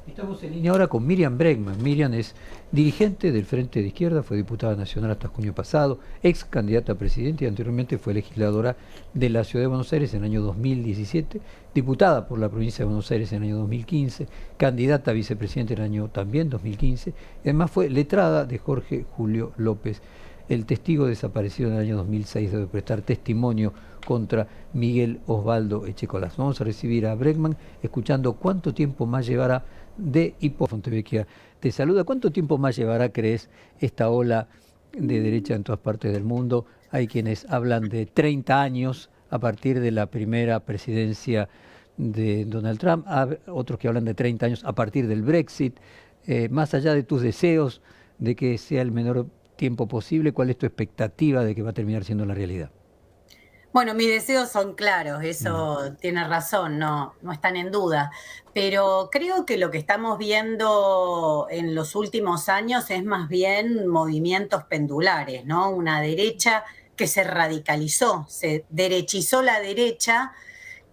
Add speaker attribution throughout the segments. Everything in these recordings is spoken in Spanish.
Speaker 1: Estamos en línea ahora con Miriam Bregman. Miriam es dirigente del Frente de Izquierda, fue diputada nacional hasta junio pasado, ex candidata a presidente y anteriormente fue legisladora de la Ciudad de Buenos Aires en el año 2017, diputada por la provincia de Buenos Aires en el año 2015, candidata a vicepresidente en el año también 2015, y además fue letrada de Jorge Julio López. El testigo desaparecido en el año 2006 debe prestar testimonio contra Miguel Osvaldo Echecolás. Vamos a recibir a Bregman escuchando cuánto tiempo más llevará de Hipó Fontevecchia. Te saluda. ¿Cuánto tiempo más llevará, crees, esta ola de derecha en todas partes del mundo? Hay quienes hablan de 30 años a partir de la primera presidencia de Donald Trump, otros que hablan de 30 años a partir del Brexit. Más allá de tus deseos de que sea el menor tiempo posible, ¿cuál es tu expectativa de que va a terminar siendo la realidad?
Speaker 2: Bueno, mis deseos son claros,
Speaker 1: Mm.
Speaker 2: eso tiene razón, no están en duda, pero creo que lo que estamos viendo en los últimos años es más bien movimientos pendulares, ¿no? Una derecha que se radicalizó, se derechizó la derecha,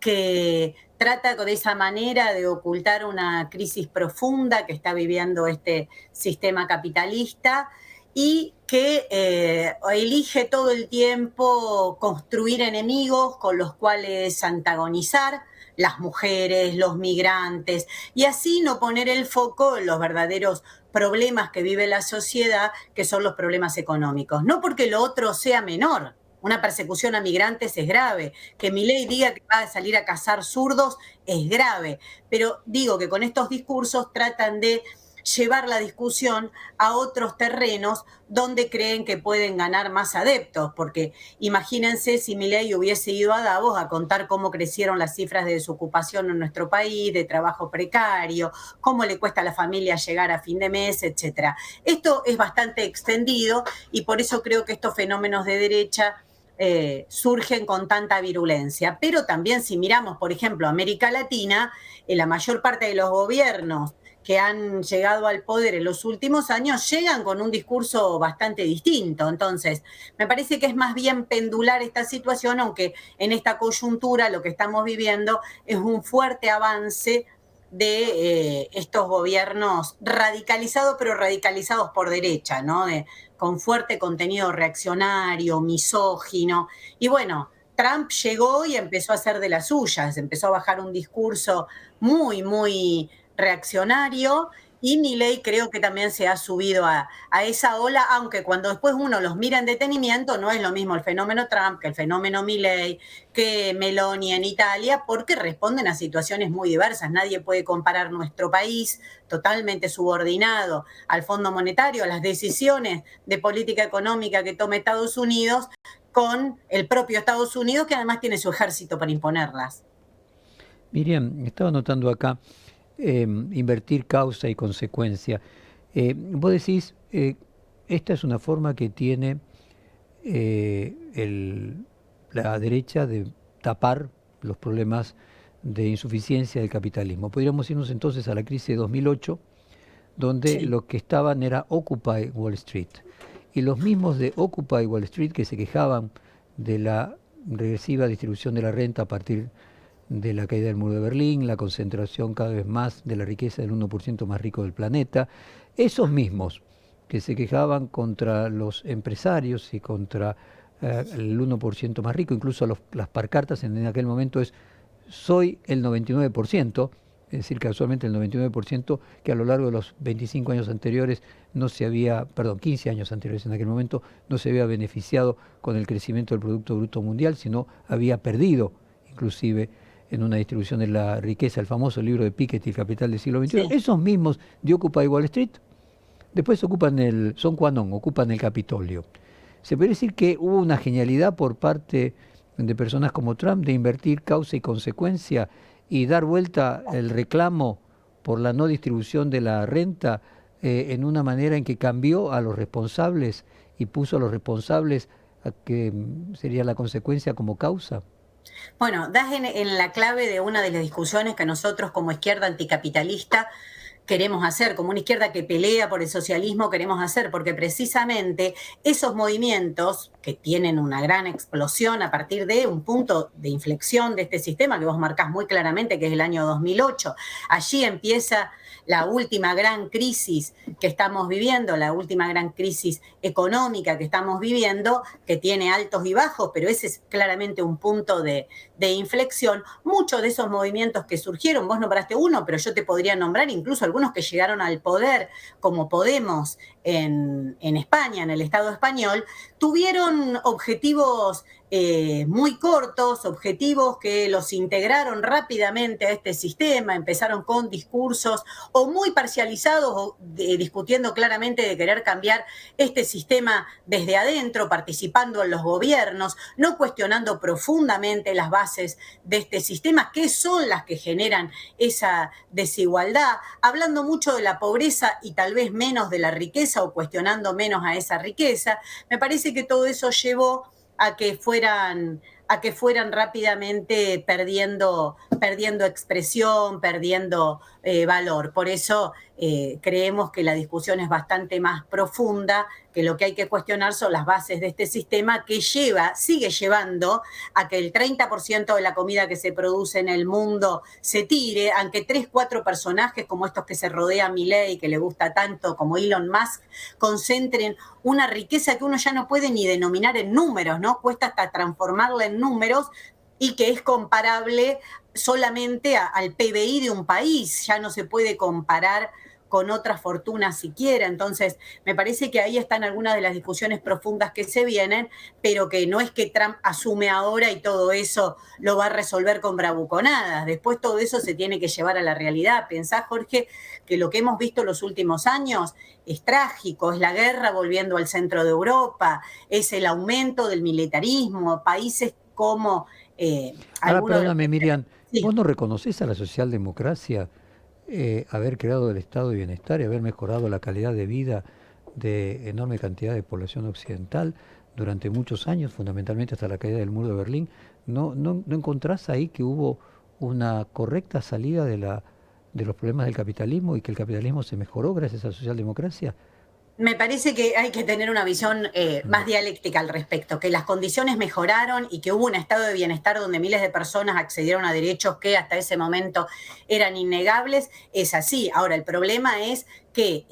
Speaker 2: que trata de esa manera de ocultar una crisis profunda que está viviendo este sistema capitalista y que elige todo el tiempo construir enemigos con los cuales antagonizar, las mujeres, los migrantes, y así no poner el foco en los verdaderos problemas que vive la sociedad, que son los problemas económicos. No porque lo otro sea menor. Una persecución a migrantes es grave. Que Milei diga que va a salir a cazar zurdos es grave. Pero digo que con estos discursos tratan de llevar la discusión a otros terrenos donde creen que pueden ganar más adeptos, porque imagínense si Milei hubiese ido a Davos a contar cómo crecieron las cifras de desocupación en nuestro país, de trabajo precario, cómo le cuesta a la familia llegar a fin de mes, etcétera. Esto es bastante extendido y por eso creo que estos fenómenos de derecha surgen con tanta virulencia. Pero también si miramos, por ejemplo, América Latina, la mayor parte de los gobiernos que han llegado al poder en los últimos años llegan con un discurso bastante distinto. Entonces, me parece que es más bien pendular esta situación, aunque en esta coyuntura lo que estamos viviendo es un fuerte avance de estos gobiernos radicalizados, pero radicalizados por derecha, ¿no? Con fuerte contenido reaccionario, misógino. Y bueno, Trump llegó y empezó a hacer de las suyas, empezó a bajar un discurso muy reaccionario, y Milei creo que también se ha subido a esa ola, aunque cuando después uno los mira en detenimiento no es lo mismo el fenómeno Trump que el fenómeno Milei, que Meloni en Italia, porque responden a situaciones muy diversas. Nadie puede comparar nuestro país totalmente subordinado al Fondo Monetario, a las decisiones de política económica que tome Estados Unidos, con el propio Estados Unidos, que además tiene su ejército para imponerlas.
Speaker 1: Miriam, estaba notando acá invertir causa y consecuencia. Vos decís, esta es una forma que tiene la derecha de tapar los problemas de insuficiencia del capitalismo. Podríamos irnos entonces a la crisis de 2008, donde
Speaker 2: Sí.
Speaker 1: los que estaban era Occupy Wall Street. Y los mismos de Occupy Wall Street que se quejaban de la regresiva distribución de la renta a partir de la caída del muro de Berlín, la concentración cada vez más de la riqueza del 1% más rico del planeta, esos mismos que se quejaban contra los empresarios y contra el 1% más rico, incluso las pancartas en aquel momento es soy el 99%, es decir, casualmente el 99% que a lo largo de los 25 años anteriores no se había, perdón, 15 años anteriores en aquel momento, no se había beneficiado con el crecimiento del Producto Bruto Mundial, sino había perdido inclusive en una distribución de la riqueza, el famoso libro de Piketty, El Capital del siglo XXI.
Speaker 2: Sí.
Speaker 1: Esos mismos de Occupy Wall Street, después son Quanon, ocupan el Capitolio. Se puede decir que hubo una genialidad por parte de personas como Trump de invertir causa y consecuencia y dar vuelta el reclamo por la no distribución de la renta en una manera en que cambió a los responsables y puso a los responsables a que sería la consecuencia como causa.
Speaker 2: Bueno, das en la clave de una de las discusiones que nosotros como izquierda anticapitalista queremos hacer, como una izquierda que pelea por el socialismo queremos hacer, porque precisamente esos movimientos que tienen una gran explosión a partir de un punto de inflexión de este sistema que vos marcás muy claramente, que es el año 2008, allí empieza la última gran crisis que estamos viviendo, la última gran crisis económica que estamos viviendo, que tiene altos y bajos, pero ese es claramente un punto de inflexión. Muchos de esos movimientos que surgieron, vos nombraste uno, pero yo te podría nombrar incluso algunos que llegaron al poder, como Podemos en España, en el Estado español, tuvieron objetivos muy cortos, objetivos que los integraron rápidamente a este sistema, empezaron con discursos o muy parcializados o discutiendo claramente de querer cambiar este sistema desde adentro, participando en los gobiernos, no cuestionando profundamente las bases de este sistema, que son las que generan esa desigualdad, hablando mucho de la pobreza y tal vez menos de la riqueza o cuestionando menos a esa riqueza. Me parece que todo eso llevó a que fueran rápidamente perdiendo expresión, perdiendo valor. Por eso creemos que la discusión es bastante más profunda, que lo que hay que cuestionar son las bases de este sistema que sigue llevando a que el 30% de la comida que se produce en el mundo se tire, aunque 3, 4 personajes como estos que se rodean Milei, que le gusta tanto, como Elon Musk, concentren una riqueza que uno ya no puede ni denominar en números, ¿no? Cuesta hasta transformarla en números, y que es comparable solamente al PBI de un país, ya no se puede comparar con otras fortunas siquiera. Entonces, me parece que ahí están algunas de las discusiones profundas que se vienen, pero que no es que Trump asume ahora y todo eso lo va a resolver con bravuconadas. Después todo eso se tiene que llevar a la realidad. Pensá, Jorge, que lo que hemos visto en los últimos años es trágico, es la guerra volviendo al centro de Europa, es el aumento del militarismo, países como...
Speaker 1: Ahora, perdóname, Miriam,
Speaker 2: Sí.
Speaker 1: ¿vos no reconoces a la socialdemocracia haber creado el estado de bienestar y haber mejorado la calidad de vida de enorme cantidad de población occidental durante muchos años, fundamentalmente hasta la caída del muro de Berlín? ¿No encontrás ahí que hubo una correcta salida de los problemas del capitalismo y que el capitalismo se mejoró gracias a la socialdemocracia?
Speaker 2: Me parece que hay que tener una visión más dialéctica al respecto, que las condiciones mejoraron y que hubo un estado de bienestar donde miles de personas accedieron a derechos que hasta ese momento eran innegables. Es así. Ahora, el problema es que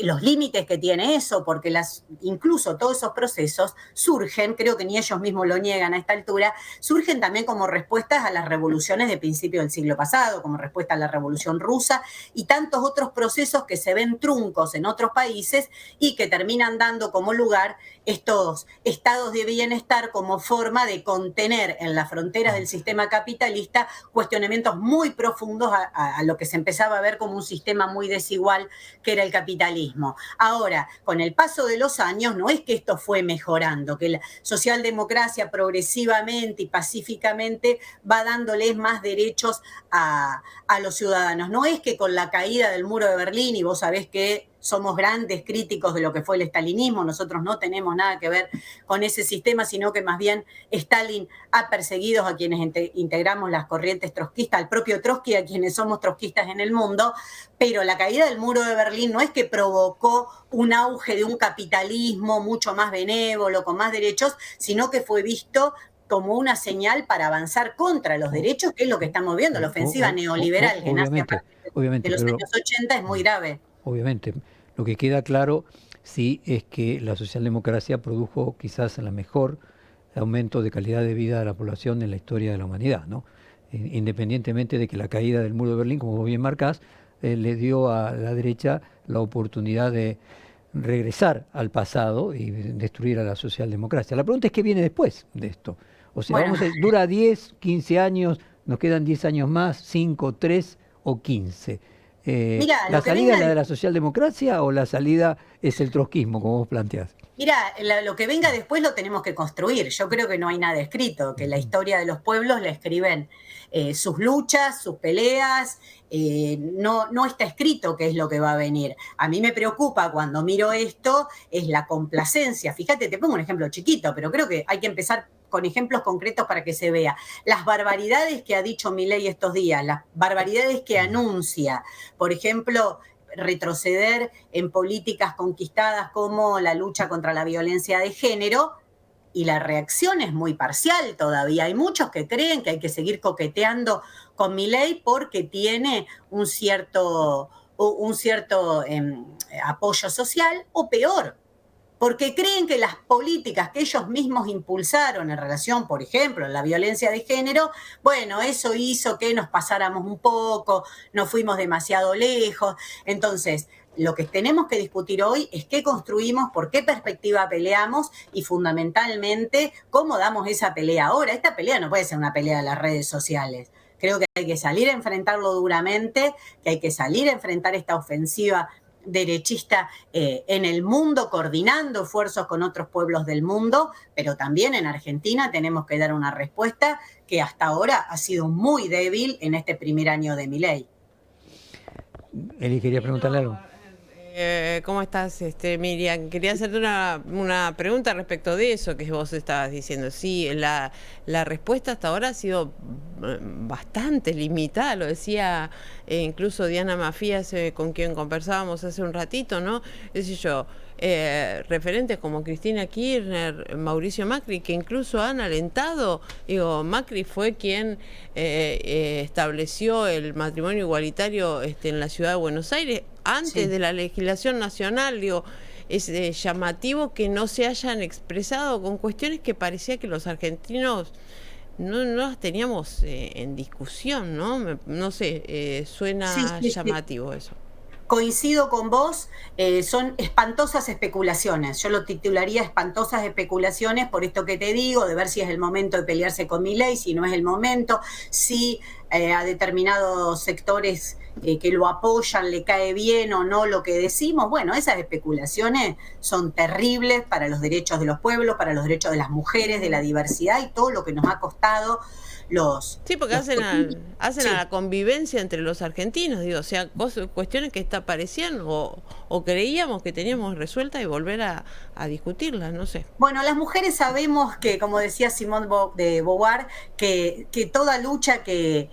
Speaker 2: los límites que tiene eso, porque incluso todos esos procesos surgen, creo que ni ellos mismos lo niegan a esta altura, surgen también como respuestas a las revoluciones de principio del siglo pasado, como respuesta a la Revolución Rusa y tantos otros procesos que se ven truncos en otros países y que terminan dando como lugar estos estados de bienestar como forma de contener en las fronteras del sistema capitalista cuestionamientos muy profundos a lo que se empezaba a ver como un sistema muy desigual que era el capitalismo. Ahora, con el paso de los años, no es que esto fue mejorando, que la socialdemocracia progresivamente y pacíficamente va dándoles más derechos a los ciudadanos. No es que con la caída del muro de Berlín, y vos sabés que somos grandes críticos de lo que fue el estalinismo, nosotros no tenemos nada que ver con ese sistema, sino que más bien Stalin ha perseguido a quienes integramos las corrientes trotskistas, al propio Trotsky, a quienes somos trotskistas en el mundo, pero la caída del muro de Berlín no es que provocó un auge de un capitalismo mucho más benévolo, con más derechos, sino que fue visto como una señal para avanzar contra los derechos, que es lo que estamos viendo, la ofensiva neoliberal que nace a partir de los años 80 es muy grave.
Speaker 1: Obviamente, lo que queda claro sí es que la socialdemocracia produjo quizás la mejor aumento de calidad de vida de la población en la historia de la humanidad, ¿no? Independientemente de que la caída del muro de Berlín, como vos bien marcás, le dio a la derecha la oportunidad de regresar al pasado y destruir a la socialdemocracia. La pregunta es qué viene después de esto. O sea,
Speaker 2: Bueno,
Speaker 1: dura 10, 15 años, nos quedan 10 años más, 5, 3 o 15.
Speaker 2: mira,
Speaker 1: ¿La
Speaker 2: lo que
Speaker 1: salida
Speaker 2: venga
Speaker 1: es la de la socialdemocracia o la salida es el trotskismo, como vos planteás?
Speaker 2: Mira, lo que venga después lo tenemos que construir. Yo creo que no hay nada escrito, que la historia de los pueblos la escriben sus luchas, sus peleas. No está escrito qué es lo que va a venir. A mí me preocupa cuando miro esto, es la complacencia. Fíjate, te pongo un ejemplo chiquito, pero creo que hay que empezar con ejemplos concretos para que se vea. Las barbaridades que ha dicho Milei estos días, las barbaridades que anuncia, por ejemplo, retroceder en políticas conquistadas como la lucha contra la violencia de género, y la reacción es muy parcial todavía. Hay muchos que creen que hay que seguir coqueteando con Milei porque tiene un cierto apoyo social, o peor, porque creen que las políticas que ellos mismos impulsaron en relación, por ejemplo, a la violencia de género, bueno, eso hizo que nos pasáramos un poco, nos fuimos demasiado lejos. Entonces, lo que tenemos que discutir hoy es qué construimos, por qué perspectiva peleamos y fundamentalmente cómo damos esa pelea ahora. Esta pelea no puede ser una pelea de las redes sociales. Creo que hay que salir a enfrentarlo duramente, que hay que salir a enfrentar esta ofensiva derechista en el mundo, coordinando esfuerzos con otros pueblos del mundo, pero también en Argentina tenemos que dar una respuesta que hasta ahora ha sido muy débil en este primer año de Milei.
Speaker 1: Eli, quería preguntarle algo.
Speaker 3: ¿Cómo estás, Miriam? Quería hacerte una pregunta respecto de eso que vos estabas diciendo. Sí, la respuesta hasta ahora ha sido bastante limitada, lo decía incluso Diana Mafías, con quien conversábamos hace un ratito, ¿no? Es decir, referentes como Cristina Kirchner, Mauricio Macri, que incluso han alentado, Macri fue quien estableció el matrimonio igualitario en la ciudad de Buenos Aires, antes de la legislación nacional. Es llamativo que no se hayan expresado con cuestiones que parecía que los argentinos no las teníamos en discusión, ¿no? No sé, suena llamativo eso.
Speaker 2: Coincido con vos, son espantosas especulaciones. Yo lo titularía espantosas especulaciones por esto que te digo, de ver si es el momento de pelearse con Milei, si no es el momento, si a determinados sectores que lo apoyan le cae bien o no lo que decimos. Bueno, esas especulaciones son terribles para los derechos de los pueblos, para los derechos de las mujeres, de la diversidad y todo lo que nos ha costado
Speaker 3: Sí, porque hacen a la convivencia entre los argentinos, o sea, cuestiones que parecían o creíamos que teníamos resueltas y volver a discutirlas, no sé.
Speaker 2: Bueno, las mujeres sabemos que, como decía Simone de Beauvoir, que toda lucha que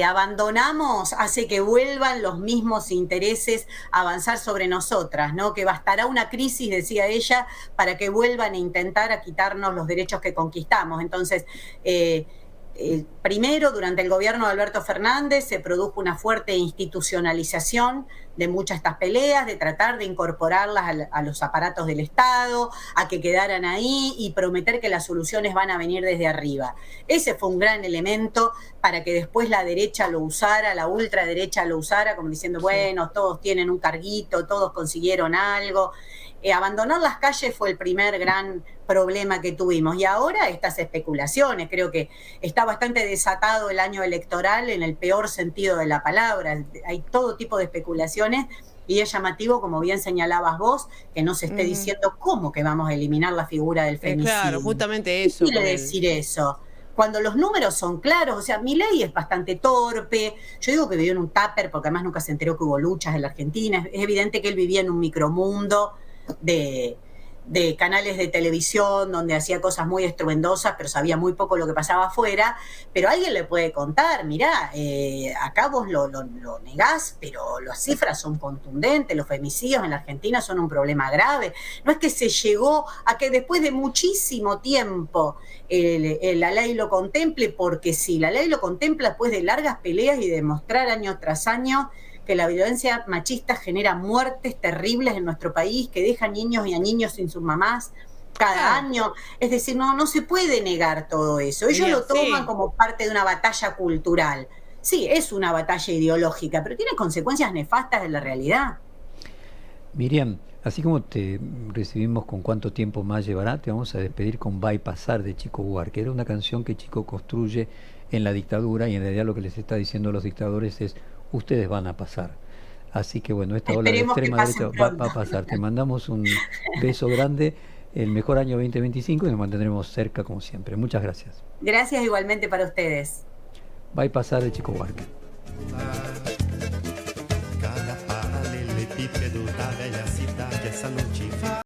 Speaker 2: abandonamos hace que vuelvan los mismos intereses a avanzar sobre nosotras, ¿no? Que bastará una crisis, decía ella, para que vuelvan a intentar a quitarnos los derechos que conquistamos. Entonces, primero, durante el gobierno de Alberto Fernández se produjo una fuerte institucionalización de muchas de estas peleas, de tratar de incorporarlas a los aparatos del Estado, a que quedaran ahí y prometer que las soluciones van a venir desde arriba. Ese fue un gran elemento para que después la derecha lo usara, la ultraderecha lo usara, como diciendo, bueno, todos tienen un carguito, todos consiguieron algo. Abandonar las calles fue el primer gran problema que tuvimos. Y ahora estas especulaciones, creo que está bastante desatado el año electoral en el peor sentido de la palabra. Hay todo tipo de especulaciones y es llamativo, como bien señalabas vos, que no se esté diciendo cómo que vamos a eliminar la figura del femicidio.
Speaker 3: Claro, justamente eso.
Speaker 2: ¿Qué quiere decir eso? Cuando los números son claros, o sea, Milei es bastante torpe. Yo digo que vivió en un tupper porque además nunca se enteró que hubo luchas en la Argentina. Es evidente que él vivía en un micromundo de canales de televisión donde hacía cosas muy estruendosas, pero sabía muy poco lo que pasaba afuera. Pero alguien le puede contar, mirá, acá vos lo negás, pero las cifras son contundentes, los femicidios en la Argentina son un problema grave. No es que se llegó a que después de muchísimo tiempo la ley lo contemple, porque sí, la ley lo contempla después de largas peleas y demostrar año tras año que la violencia machista genera muertes terribles en nuestro país, que deja niños y a niños sin sus mamás cada año. Es decir, no se puede negar todo eso. Ellos lo toman como parte de una batalla cultural. Sí, es una batalla ideológica, pero tiene consecuencias nefastas en la realidad.
Speaker 1: Miriam, así como te recibimos con cuánto tiempo más llevará, te vamos a despedir con Va y Pasar de Chico Buarque. Era una canción que Chico construye en la dictadura y en realidad lo que les está diciendo a los dictadores es: ustedes van a pasar. Así que bueno, esta ola de extrema derecha va a pasar. Te mandamos un beso grande, el mejor año 2025 y nos mantendremos cerca como siempre. Muchas gracias.
Speaker 2: Gracias igualmente para ustedes.
Speaker 1: Va y Pasar de Chico Buarque.